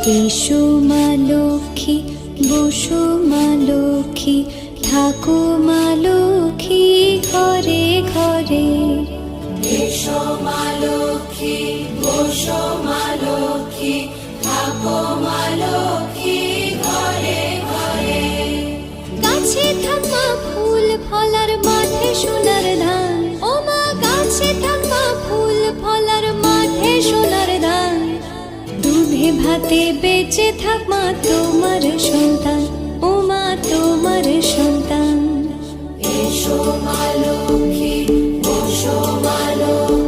এসো মা লক্ষ্মী, বসো মা লক্ষ্মী, থাকো মা লক্ষ্মী ঘরে ঘরে। এসো মা লক্ষ্মী, বসো মা লক্ষ্মী, থাকো মা লক্ষ্মী ঘরে ঘরে। গাছে থাক মা ফুল ফলার, মাঠে সোনার ধান। ও মা গাছে থাক মা ফুল ফলার, মাঠে সোনার ধান। দুধে ভাতে বেঁচে থাক মা তোমার সন্তান, ও মা তোমার সন্তান। এসো মা লক্ষ্মী, বসো মা লক্ষ্মী,